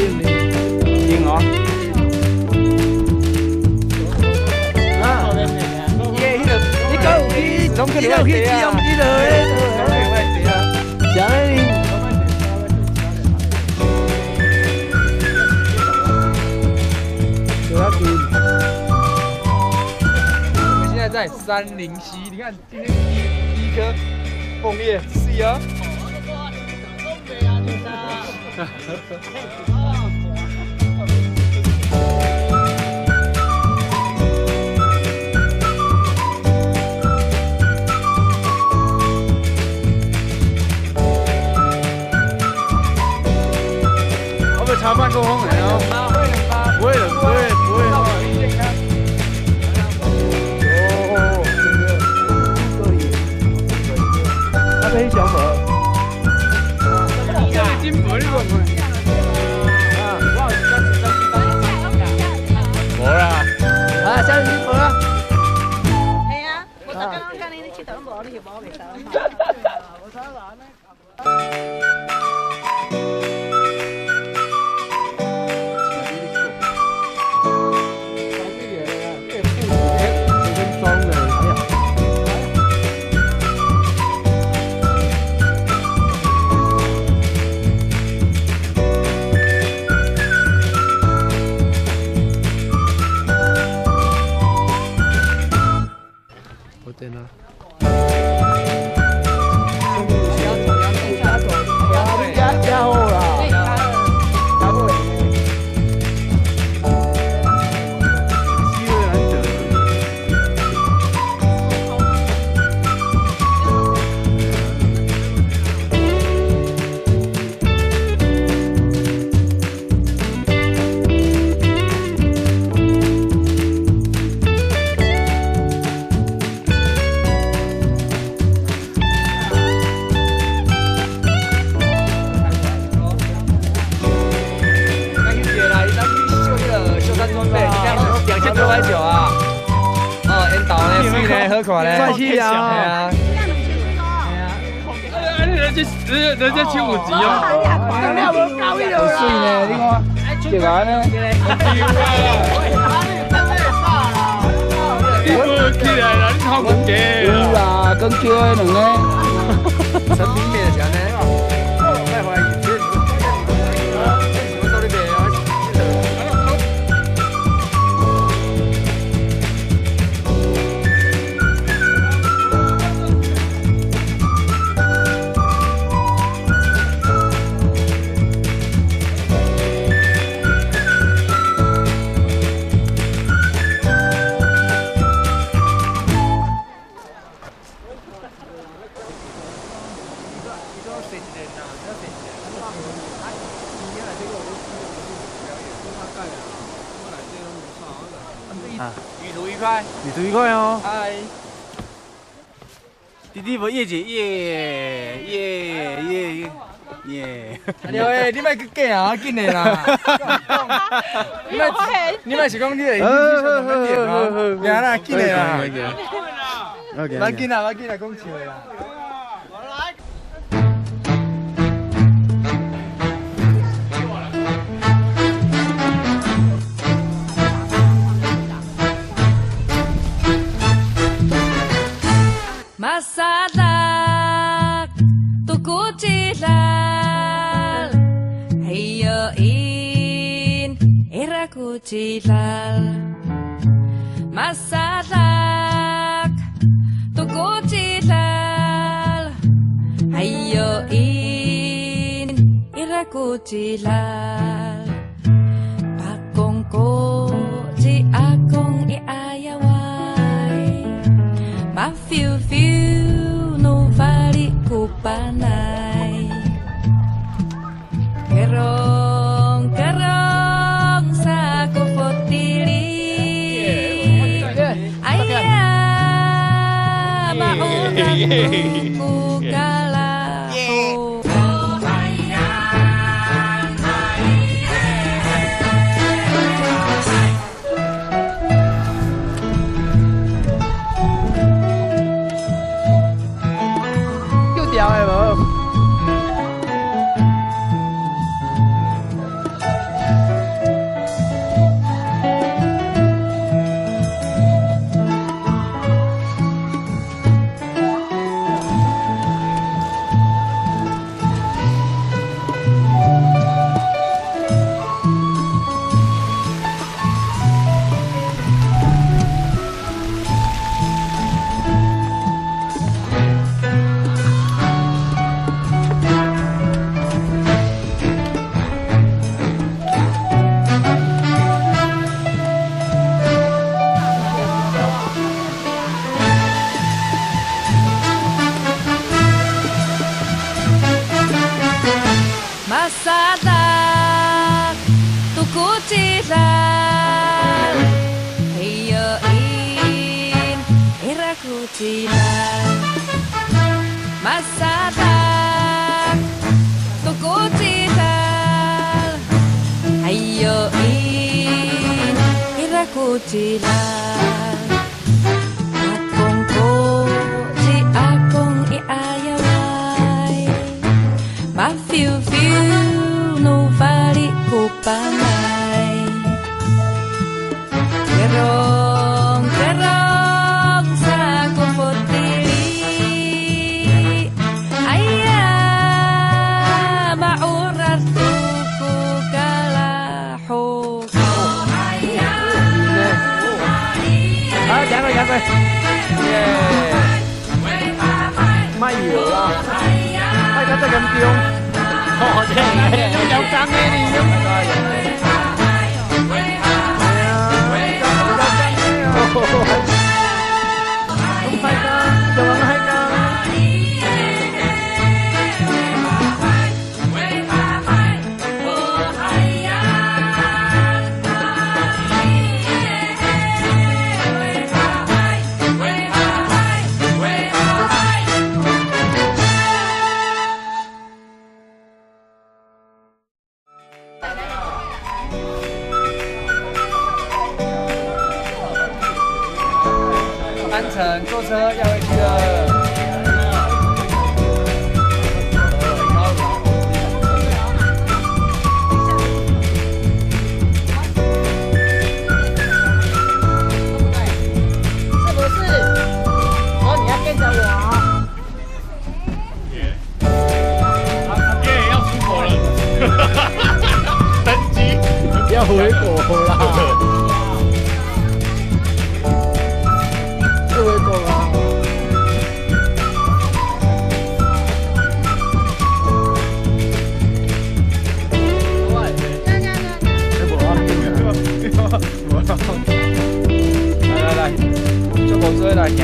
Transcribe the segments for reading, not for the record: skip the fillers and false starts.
硬哦。啊，你讲有去，总去有去只用这个诶。啥嘞？我们现在在山林溪，你看今天第一颗枫叶，是哦。 我们茶饭够风的哦，不会冷，不会。哦，可以，那边小河。 金箔你讲无啦，啊，啥金箔啊？系啊，我刚刚讲你佚佗无，你就无袂使。我操啦！对呢。加好啦。机会难得。2000多块酒啊！哦，烟斗呢，水呢，好看呢，帅气啊！人家请5级哦。水呢？你看，这个呢？你起来啦！你好公鸡。有啦，更叫的两个。陈平面啥呢？卖花影片。 旅途愉快，旅途愉快哦。嗨，弟弟无叶姐耶。对诶，你莫去假啊，紧的啦。你莫是讲你会好，啦，紧的啦。别紧啦，讲笑的啦。 Masadak tuku cilal, heyo in iraku cilal. Masadak tuku cilal, heyo in iraku cilal. Pakongko ci akong iayaway, mafiu no vale kupanay. Kerong sa kufotili. Ayah maunang kukalaho. 掉的无。kucilan masatak tu kucilan ayo ira kucilan akong kuci akong iayaway ma-feel no vali ko panay Terong sa kuputili Aya maurat tuku kalahok Dán ơi, yeah. May nhiều à. Hay có tay cầm kiêu. Ồ, thế này, cháu căng nghe đi nhá. Không hay ca, chào bạn hay ca.安城坐车要回去了。是不是？哦，你要跟着我。耶，要出国了，登机，要回国啦。回国啦。来，坐公车来行。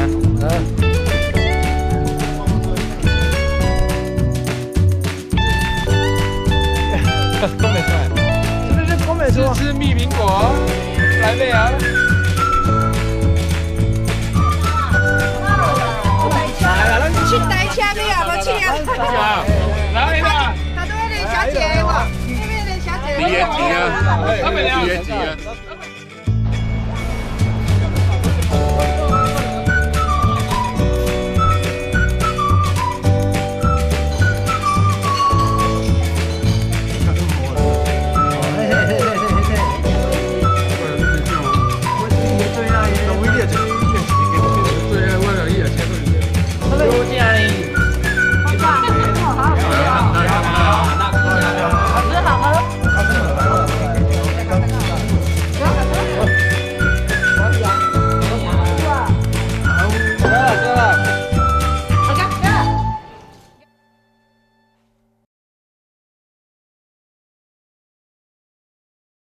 公美出来，是不是公美出？吃蜜苹果，来妹啊！去台车你也无请啊？来妹啊！他都那小姐哇，那边的小姐。李延吉啊，他们俩李延吉啊。